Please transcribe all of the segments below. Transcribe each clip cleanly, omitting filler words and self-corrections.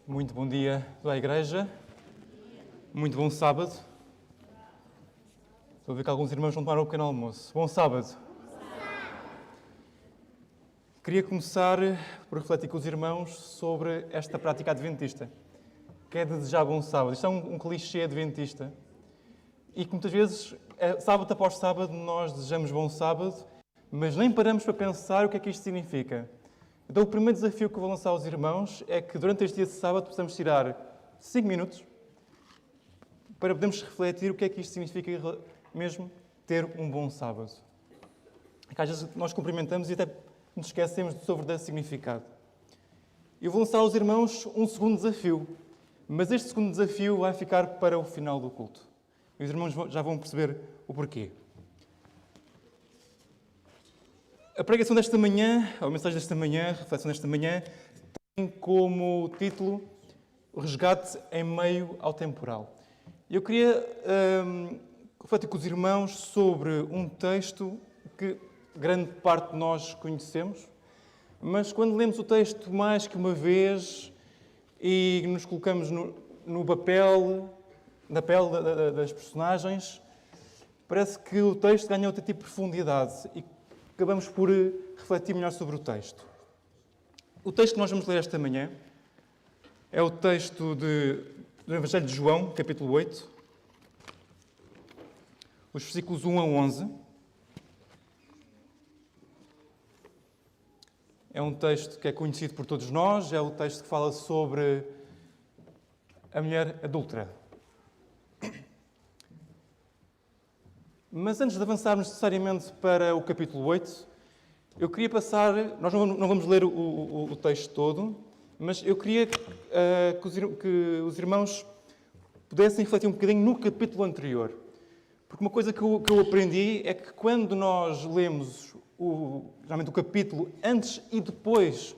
Muito bom dia à Igreja. Muito bom sábado. Estou a ver que alguns irmãos vão tomar o pequeno almoço. Bom sábado. Queria começar por refletir com os irmãos sobre esta prática adventista, que é desejar bom sábado. Isto é um clichê adventista e que muitas vezes, sábado após sábado, nós desejamos bom sábado, mas nem paramos para pensar o que é que isto significa. Então, o primeiro desafio que eu vou lançar aos irmãos é que durante este dia de sábado possamos tirar 5 minutos para podermos refletir o que é que isto significa mesmo ter um bom sábado. Que às vezes nós cumprimentamos e até nos esquecemos do seu verdadeiro significado. Eu vou lançar aos irmãos um segundo desafio, mas este segundo desafio vai ficar para o final do culto. E os irmãos já vão perceber o porquê. A pregação desta manhã, a mensagem desta manhã, a reflexão desta manhã, tem como título o resgate em meio ao temporal. Eu queria refletir com os irmãos sobre um texto que grande parte de nós conhecemos, mas quando lemos o texto mais que uma vez e nos colocamos no papel, na pele das personagens, parece que o texto ganha outro tipo de profundidade e acabamos por refletir melhor sobre o texto. O texto que nós vamos ler esta manhã é o texto do Evangelho de João, capítulo 8, os versículos 1 a 11. É um texto que é conhecido por todos nós, é o texto que fala sobre a mulher adúltera. Mas antes de avançarmos necessariamente para o capítulo 8, eu queria passar... Nós não vamos ler o texto todo, mas eu queria que os irmãos pudessem refletir um bocadinho no capítulo anterior. Porque uma coisa que eu aprendi é que quando nós lemos geralmente o capítulo antes e depois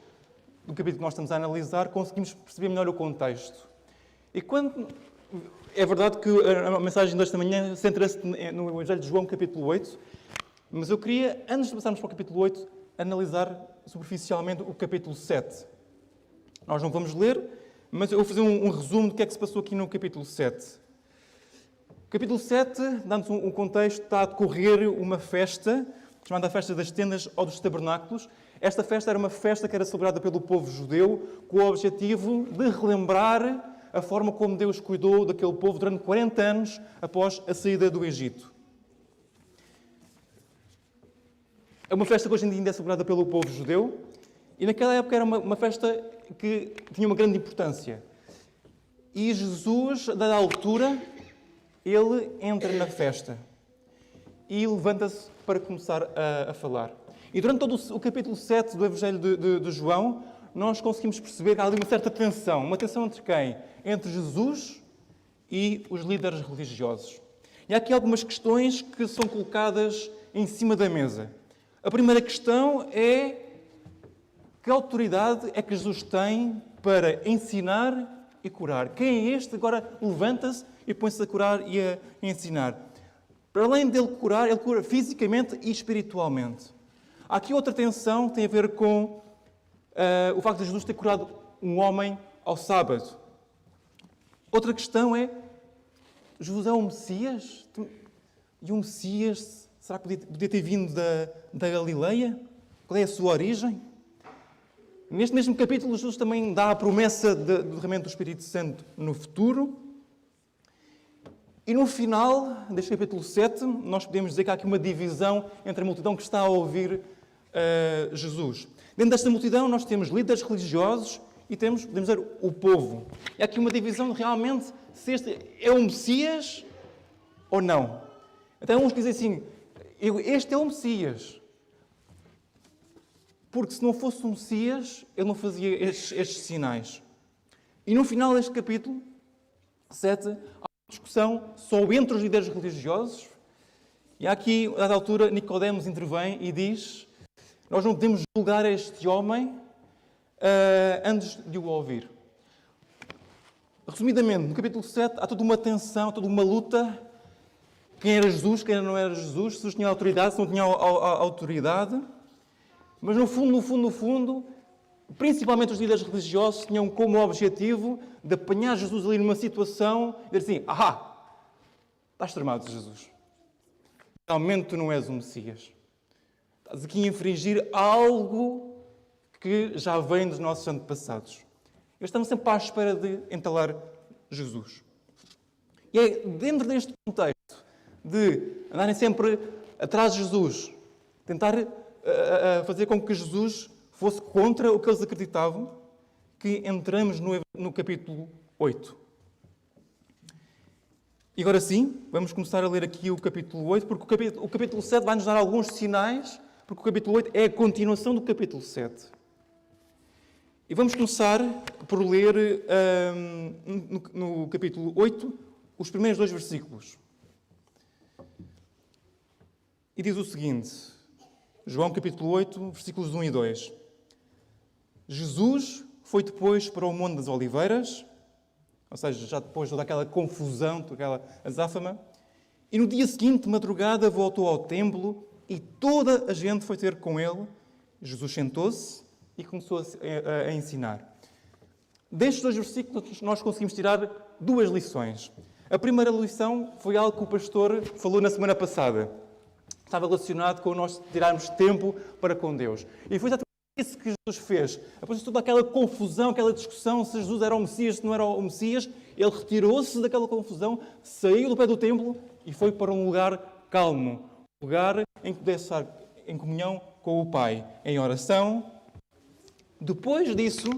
do capítulo que nós estamos a analisar, conseguimos perceber melhor o contexto. E quando... É verdade que a mensagem desta manhã centra-se no Evangelho de João, capítulo 8, mas eu queria, antes de passarmos para o capítulo 8, analisar superficialmente o capítulo 7. Nós não vamos ler, mas eu vou fazer um resumo do que é que se passou aqui no capítulo 7. O capítulo 7, dando-nos um contexto, está a decorrer uma festa, chamada a Festa das Tendas ou dos Tabernáculos. Esta festa era uma festa que era celebrada pelo povo judeu com o objetivo de relembrar a forma como Deus cuidou daquele povo durante 40 anos após a saída do Egito. É uma festa que hoje em dia ainda é celebrada pelo povo judeu e naquela época era uma festa que tinha uma grande importância. E Jesus, a dada altura, ele entra na festa e levanta-se para começar a falar. E durante todo o capítulo 7 do Evangelho de João, nós conseguimos perceber que há ali uma certa tensão. Uma tensão entre quem? Entre Jesus e os líderes religiosos. E há aqui algumas questões que são colocadas em cima da mesa. A primeira questão é: que autoridade é que Jesus tem para ensinar e curar? Quem é este? Agora levanta-se e põe-se a curar e a ensinar. Para além dele curar, ele cura fisicamente e espiritualmente. Há aqui outra tensão que tem a ver com o facto de Jesus ter curado um homem ao sábado. Outra questão é: Jesus é o Messias? E o Messias, será que podia ter vindo da Galileia? Qual é a sua origem? Neste mesmo capítulo, Jesus também dá a promessa do derramamento do Espírito Santo no futuro. E no final deste capítulo 7, nós podemos dizer que há aqui uma divisão entre a multidão que está a ouvir Jesus. Dentro desta multidão nós temos líderes religiosos e temos, podemos dizer, o povo. E há aqui uma divisão de realmente se este é o Messias ou não. Então uns dizem assim: este é o Messias. Porque se não fosse o Messias, ele não fazia estes sinais. E no final deste capítulo 7, há uma discussão só entre os líderes religiosos. E há aqui, a dada altura, Nicodemos intervém e diz: nós não podemos julgar este homem antes de o ouvir. Resumidamente, no capítulo 7 há toda uma tensão, toda uma luta. Quem era Jesus, quem não era Jesus, se Jesus tinha autoridade, se não tinha autoridade. Mas no fundo, principalmente os líderes religiosos, tinham como objetivo de apanhar Jesus ali numa situação e dizer assim: ahá, estás tramado, Jesus. Realmente tu não és o Messias. Estás aqui a infringir algo que já vem dos nossos antepassados. Eles estavam sempre à espera de entalar Jesus. E é dentro deste contexto de andarem sempre atrás de Jesus, tentar fazer com que Jesus fosse contra o que eles acreditavam, que entramos no capítulo 8. E agora sim, vamos começar a ler aqui o capítulo 8, porque o capítulo 7 vai nos dar alguns sinais, porque o capítulo 8 é a continuação do capítulo 7. E vamos começar por ler no capítulo 8 os primeiros 2 versículos. E diz o seguinte, João capítulo 8, versículos 1 e 2. Jesus foi depois para o Monte das Oliveiras, ou seja, já depois de toda aquela confusão, toda aquela azáfama, e no dia seguinte, de madrugada, voltou ao templo e toda a gente foi ter com ele. Jesus sentou-se e começou a ensinar. Destes 2 versículos nós conseguimos tirar 2 lições. A primeira lição foi algo que o pastor falou na semana passada. Estava relacionado com nós tirarmos tempo para com Deus. E foi exatamente isso que Jesus fez. Após de toda aquela confusão, aquela discussão se Jesus era o Messias, se não era o Messias, ele retirou-se daquela confusão, saiu do pé do templo e foi para um lugar calmo. Um lugar em que pudesse estar em comunhão com o Pai, em oração. Depois disso,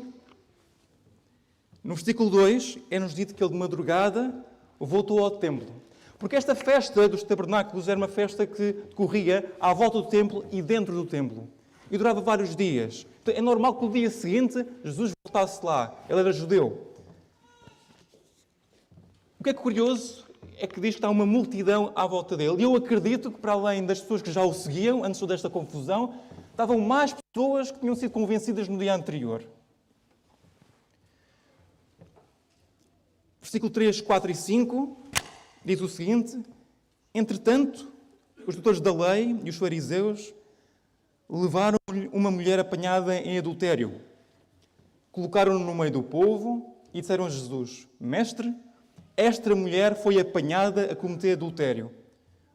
no versículo 2, é-nos dito que ele de madrugada voltou ao templo. Porque esta festa dos tabernáculos era uma festa que decorria à volta do templo e dentro do templo. E durava vários dias. Então, é normal que no dia seguinte Jesus voltasse lá. Ele era judeu. O que é curioso é que diz que há uma multidão à volta dele. E eu acredito que, para além das pessoas que já o seguiam, antes de toda esta confusão, estavam mais pessoas que tinham sido convencidas no dia anterior. Versículo 3, 4 e 5 diz o seguinte: entretanto, os doutores da lei e os fariseus levaram-lhe uma mulher apanhada em adultério. Colocaram-no no meio do povo e disseram a Jesus: Mestre, esta mulher foi apanhada a cometer adultério.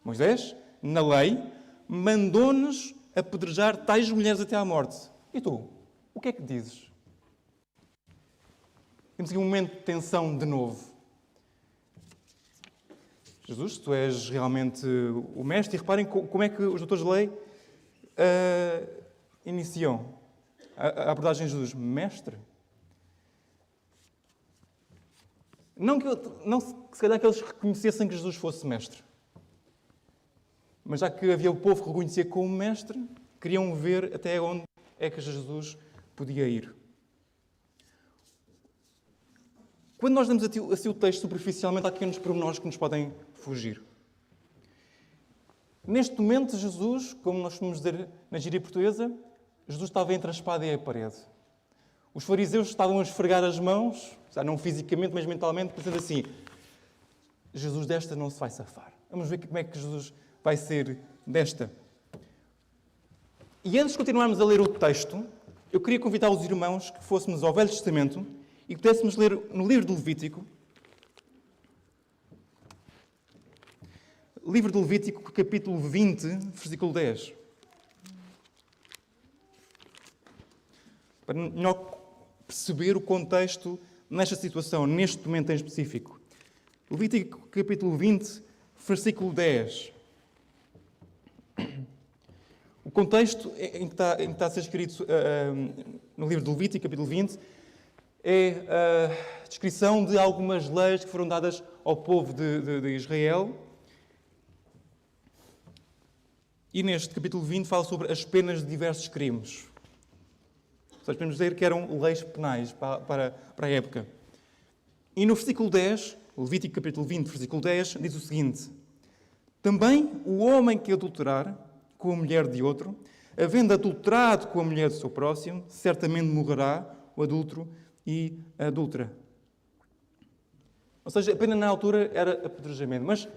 Moisés, na lei, mandou-nos apedrejar tais mulheres até à morte. E tu, o que é que dizes? Temos aqui um momento de tensão de novo. Jesus, se tu és realmente o mestre, e reparem como é que os doutores de lei iniciam a abordagem de Jesus. Mestre? Não se calhar que eles reconhecessem que Jesus fosse mestre. Mas já que havia o povo que reconhecia como mestre, queriam ver até onde é que Jesus podia ir. Quando nós damos assim o texto superficialmente, há pequenos pormenores que nos podem fugir. Neste momento, Jesus, como nós podemos dizer na gíria portuguesa, Jesus estava entre a espada e a parede. Os fariseus estavam a esfregar as mãos, não fisicamente, mas mentalmente, pensando assim: Jesus desta não se vai safar. Vamos ver como é que Jesus vai ser desta. E antes de continuarmos a ler o texto, eu queria convidar os irmãos que fôssemos ao Velho Testamento e que pudéssemos ler no livro do Levítico. Livro do Levítico, capítulo 20, versículo 10. Para melhor perceber o contexto nesta situação, neste momento em específico. Levítico, capítulo 20, versículo 10. O contexto em que está a ser escrito no livro do Levítico, capítulo 20, é a descrição de algumas leis que foram dadas ao povo de Israel. E neste capítulo 20 fala sobre as penas de diversos crimes. Ou seja, podemos dizer que eram leis penais para a época. E no versículo 10, Levítico capítulo 20, versículo 10, diz o seguinte: também o homem que adulterar com a mulher de outro, havendo adulterado com a mulher do seu próximo, certamente morrerá o adúltero e a adúltera. Ou seja, a pena na altura era apedrejamento. Mas,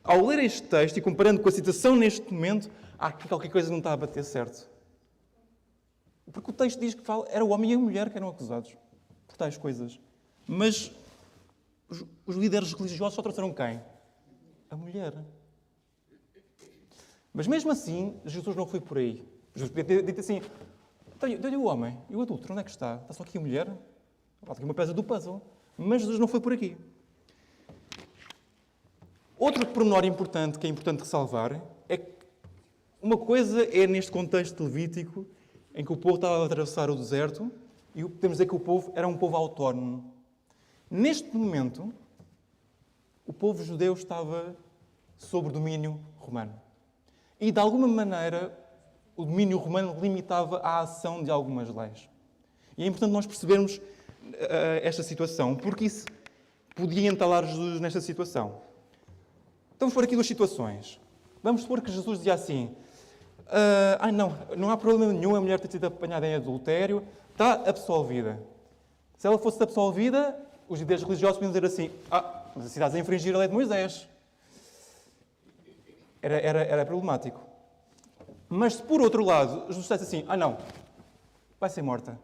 ao ler este texto e comparando com a situação neste momento, há aqui qualquer coisa que não está a bater certo. Porque o texto diz que era o homem e a mulher que eram acusados por tais coisas. Mas os líderes religiosos só trouxeram quem? A mulher. Mas mesmo assim, Jesus não foi por aí. Jesus podia ter dito assim, deu-lhe o homem e o adulto, onde é que está? Está só aqui a mulher? Está aqui uma peça do puzzle. Mas Jesus não foi por aqui. Outro pormenor importante que é importante ressalvar é que uma coisa é neste contexto levítico em que o povo estava a atravessar o deserto e podemos dizer que o povo era um povo autónomo. Neste momento, o povo judeu estava sob o domínio romano. E, de alguma maneira, o domínio romano limitava a ação de algumas leis. E é importante nós percebermos esta situação, porque isso podia entalar Jesus nesta situação. Então, vamos pôr aqui duas situações. Vamos supor que Jesus dizia assim, não há problema nenhum a mulher ter sido apanhada em adultério, está absolvida. Se ela fosse absolvida, os líderes religiosos podiam dizer assim, mas a cidade a infringir a lei de Moisés. Era problemático. Mas se, por outro lado, Jesus dissesse assim, não, vai ser morta.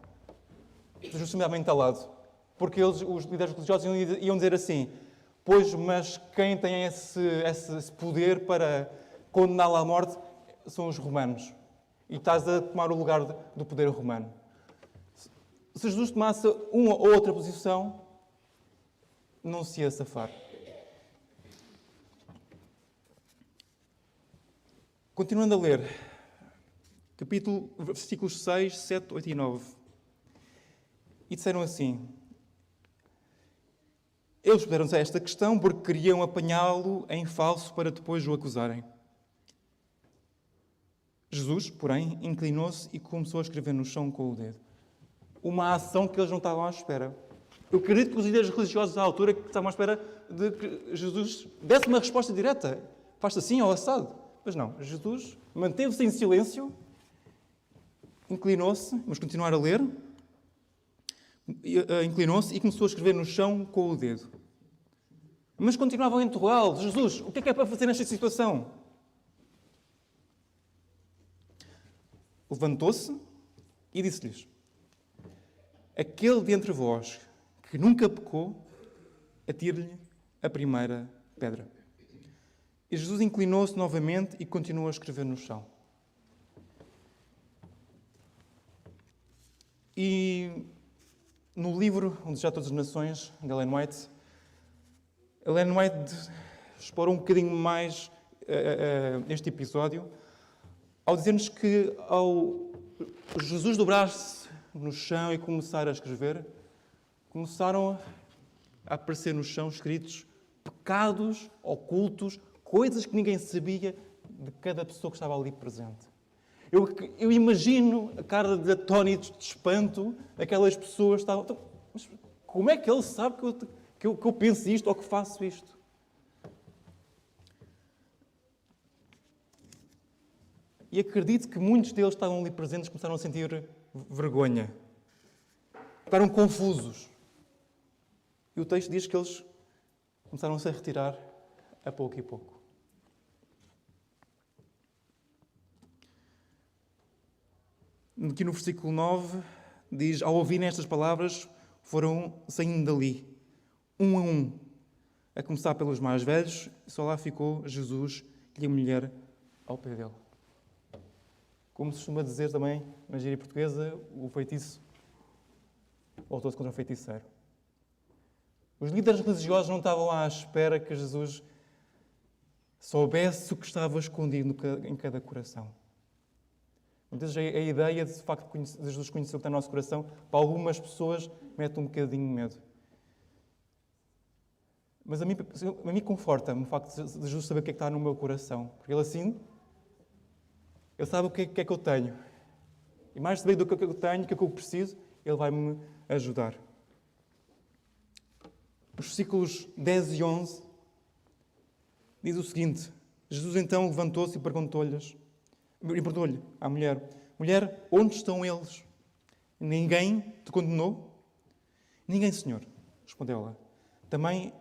Jesus se me entalado. Porque os líderes religiosos iam dizer assim, pois, mas quem tem esse poder para condená-la à morte são os romanos. E estás a tomar o lugar do poder romano. Se Jesus tomasse uma ou outra posição, não se ia safar. Continuando a ler, versículos 6, 7, 8 e 9. E disseram assim, eles puseram-se a esta questão porque queriam apanhá-lo em falso para depois o acusarem. Jesus, porém, inclinou-se e começou a escrever no chão com o dedo. Uma ação que eles não estavam à espera. Eu acredito que os líderes religiosos à altura que estavam à espera de que Jesus desse uma resposta direta. Faz-se assim ou assado. Mas não. Jesus manteve-se em silêncio, inclinou-se, vamos continuar a ler, inclinou-se e começou a escrever no chão com o dedo. Mas continuavam a interrogá-lo. Jesus, o que é para fazer nesta situação? Levantou-se e disse-lhes, aquele de entre vós que nunca pecou, atire-lhe a primeira pedra. E Jesus inclinou-se novamente e continuou a escrever no chão. E no livro Onde Já Todas as Nações, de Ellen White explorou um bocadinho mais este episódio, ao dizer-nos que ao Jesus dobrar-se no chão e começar a escrever, começaram a aparecer no chão escritos pecados ocultos, coisas que ninguém sabia de cada pessoa que estava ali presente. Eu imagino a cara de atónitos, de espanto, aquelas pessoas estavam... Mas como é que ele sabe que eu penso isto ou que faço isto? E acredito que muitos deles estavam ali presentes e começaram a sentir vergonha. Ficaram confusos. E o texto diz que eles começaram-se a retirar a pouco e pouco. Aqui no versículo 9 diz, ao ouvirem estas palavras, foram saindo dali, um a um, a começar pelos mais velhos, e só lá ficou Jesus e a mulher ao pé dele. Como se costuma dizer também, na gíria portuguesa, o feitiço voltou-se contra o feiticeiro. Os líderes religiosos não estavam à espera que Jesus soubesse o que estava escondido em cada coração. Muitas vezes a ideia de facto de Jesus conhecer o que está no nosso coração, para algumas pessoas, mete um bocadinho de medo. Mas a mim conforta-me o facto de Jesus saber o que é que está no meu coração. Porque Ele assim, Ele sabe o que é que eu tenho. E mais saber do que eu tenho, o que é que eu preciso, Ele vai-me ajudar. Os versículos 10 e 11 diz o seguinte, Jesus então levantou-se e perguntou-lhe à mulher, mulher, onde estão eles? Ninguém te condenou? Ninguém, Senhor, respondeu ela. Também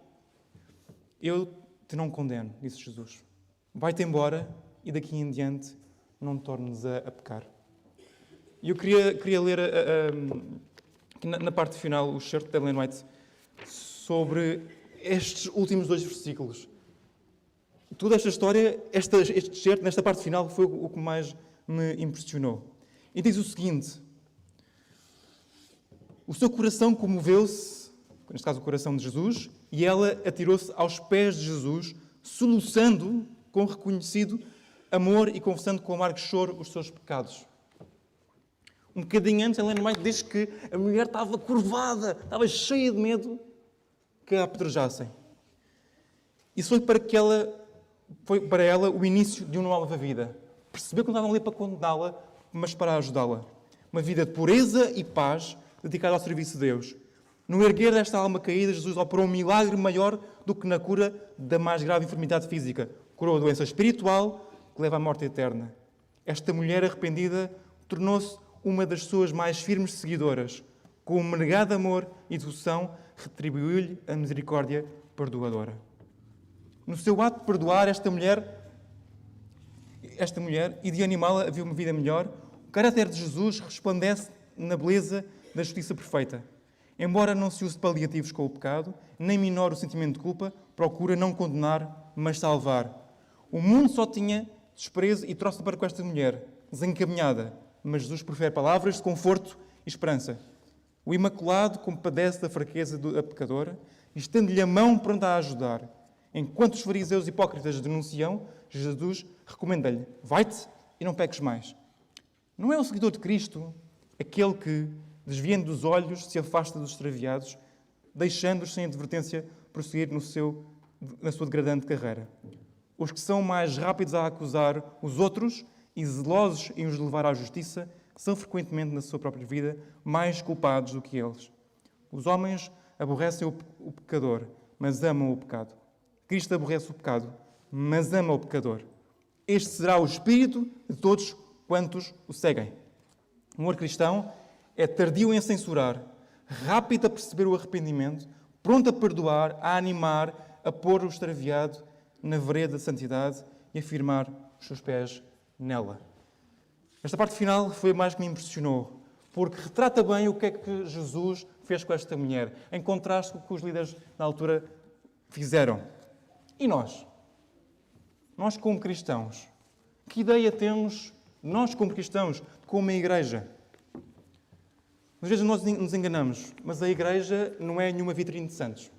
eu te não condeno, disse Jesus. Vai-te embora e daqui em diante não te tornes a pecar. E eu queria ler na parte final o excerto de Ellen White sobre estes últimos 2 versículos. Toda esta história, este excerto, nesta parte final, foi o que mais me impressionou. E diz o seguinte: o seu coração comoveu-se, neste caso o coração de Jesus, e ela atirou-se aos pés de Jesus, soluçando com reconhecido amor e confessando com amargo choro os seus pecados. Um bocadinho antes, Ellen White diz que a mulher estava curvada, estava cheia de medo que a apedrejassem. Isso foi para ela o início de uma nova vida. Percebeu que não estavam ali para condená-la, mas para ajudá-la. Uma vida de pureza e paz, dedicada ao serviço de Deus. No erguer desta alma caída, Jesus operou um milagre maior do que na cura da mais grave enfermidade física. Curou a doença espiritual que leva à morte eterna. Esta mulher arrependida tornou-se uma das suas mais firmes seguidoras. Com um negado amor e devoção, retribuiu-lhe a misericórdia perdoadora. No seu ato de perdoar esta mulher e de animá-la a viver uma vida melhor, o caráter de Jesus resplandece na beleza da justiça perfeita. Embora não se use paliativos com o pecado, nem minore o sentimento de culpa, procura não condenar, mas salvar. O mundo só tinha desprezo e trouxe para com esta mulher, desencaminhada, mas Jesus prefere palavras de conforto e esperança. O Imaculado compadece da fraqueza da pecadora e estende-lhe a mão pronta a ajudar. Enquanto os fariseus hipócritas denunciam, Jesus recomenda-lhe: vai-te e não peques mais. Não é o seguidor de Cristo aquele que, desviando dos olhos, se afasta dos extraviados, deixando-os sem advertência prosseguir na sua degradante carreira. Os que são mais rápidos a acusar os outros e zelosos em os levar à justiça são frequentemente, na sua própria vida, mais culpados do que eles. Os homens aborrecem o pecador, mas amam o pecado. Cristo aborrece o pecado, mas ama o pecador. Este será o espírito de todos quantos o seguem. O amor cristão é tardio em censurar, rápido a perceber o arrependimento, pronto a perdoar, a animar, a pôr o extraviado na vereda da santidade e a firmar os seus pés nela. Esta parte final foi mais que me impressionou, porque retrata bem o que é que Jesus fez com esta mulher, em contraste com o que os líderes na altura fizeram. E nós? Nós como cristãos? Que ideia temos, nós como cristãos, como a Igreja? Às vezes nós nos enganamos, mas a Igreja não é nenhuma vitrine de santos.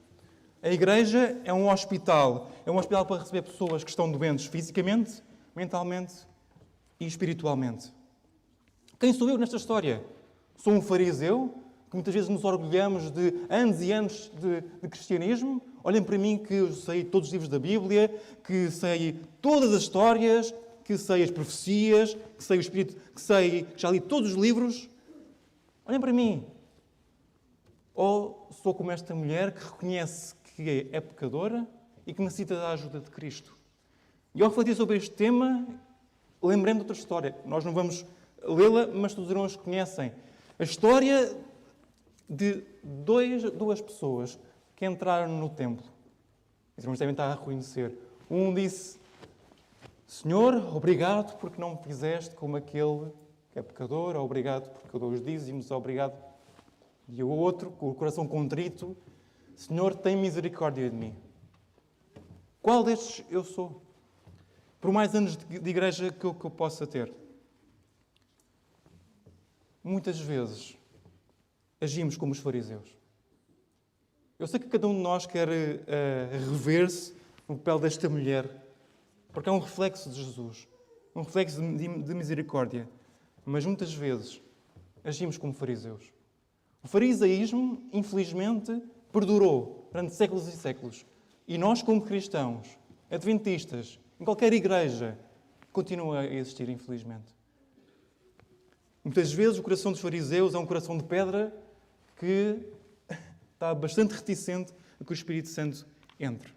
A Igreja é um hospital para receber pessoas que estão doentes fisicamente, mentalmente e espiritualmente. Quem sou eu nesta história? Sou um fariseu, que muitas vezes nos orgulhamos de anos e anos de cristianismo. Olhem para mim que eu sei todos os livros da Bíblia, que sei todas as histórias, que sei as profecias, que sei o Espírito, que já li todos os livros. Olhem para mim. Ou sou como esta mulher que reconhece que é pecadora e que necessita da ajuda de Cristo. E ao refletir sobre este tema, lembrei-me de outra história. Nós não vamos lê-la, mas todos os irmãos conhecem. A história de duas pessoas que entraram no templo. Os irmãos devem estar a reconhecer. Um disse: Senhor, obrigado porque não me fizeste como aquele que é pecador, obrigado porque eu dou os dízimos, obrigado. E o outro, com o coração contrito: Senhor, tem misericórdia de mim. Qual destes eu sou? Por mais anos de igreja que eu possa ter. Muitas vezes agimos como os fariseus. Eu sei que cada um de nós quer rever-se no papel desta mulher, porque é um reflexo de Jesus, um reflexo de misericórdia. Mas muitas vezes agimos como fariseus. O farisaísmo, infelizmente, perdurou durante séculos e séculos. E nós, como cristãos, adventistas, em qualquer igreja, continua a existir, infelizmente. Muitas vezes o coração dos fariseus é um coração de pedra que está bastante reticente a que o Espírito Santo entre.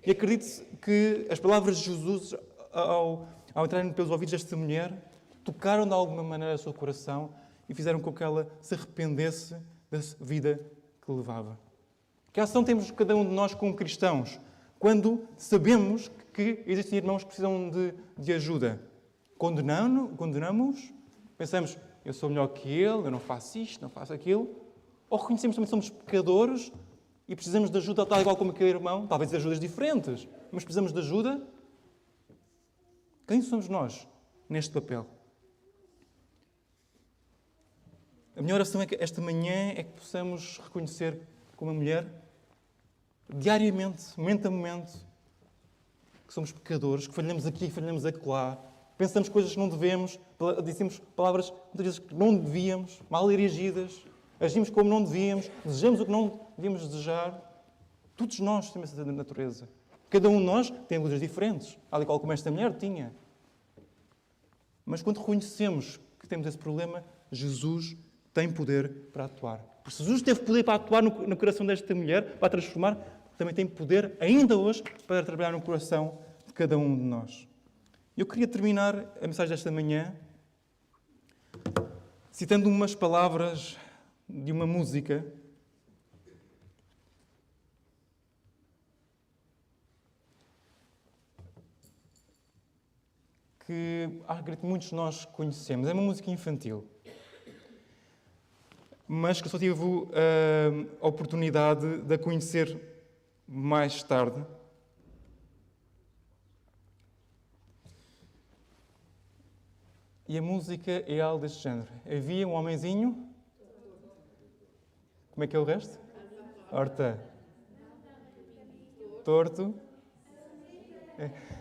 E acredite que as palavras de Jesus, ao entrarem pelos ouvidos desta mulher, tocaram de alguma maneira o seu coração e fizeram com que ela se arrependesse da vida que levava. Que ação temos cada um de nós como cristãos quando sabemos que existem irmãos que precisam de ajuda? Condenamos? Pensamos, eu sou melhor que ele, eu não faço isto, não faço aquilo. Ou reconhecemos também que somos pecadores e precisamos de ajuda, tal igual como aquele irmão, talvez de ajudas diferentes, mas precisamos de ajuda. Quem somos nós neste papel? A minha oração é que esta manhã é que possamos reconhecer como uma mulher, diariamente, momento a momento, que somos pecadores, que falhamos aqui, falhamos acolá, pensamos coisas que não devemos, dizemos palavras muitas vezes que não devíamos, mal dirigidas, agimos como não devíamos, desejamos o que não devíamos desejar. Todos nós temos essa natureza. Cada um de nós tem lutas diferentes, tal e qual como esta mulher tinha. Mas quando reconhecemos que temos esse problema, Jesus tem poder para atuar. Porque se Jesus teve poder para atuar no coração desta mulher, para a transformar, também tem poder, ainda hoje, para trabalhar no coração de cada um de nós. Eu queria terminar a mensagem desta manhã citando umas palavras de uma música que acredito que muitos de nós conhecemos. É uma música infantil, mas que eu só tive a oportunidade de a conhecer mais tarde. E a música é algo deste género. Havia um homenzinho. Como é que é o resto? Horta. Torto. É.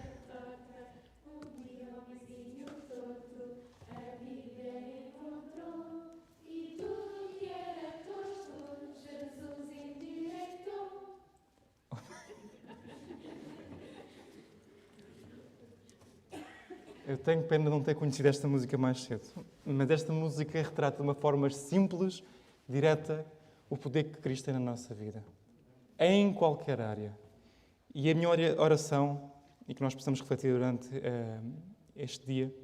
Eu tenho pena de não ter conhecido esta música mais cedo, mas esta música retrata de uma forma simples, direta, o poder que Cristo tem na nossa vida, em qualquer área. E a minha oração, e que nós possamos refletir durante este dia,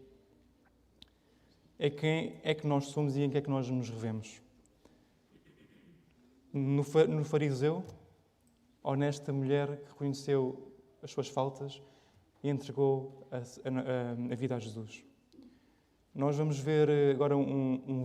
é quem é que nós somos e em que é que nós nos revemos. No fariseu, ou nesta mulher que reconheceu as suas faltas e entregou a vida a Jesus. Nós vamos ver agora um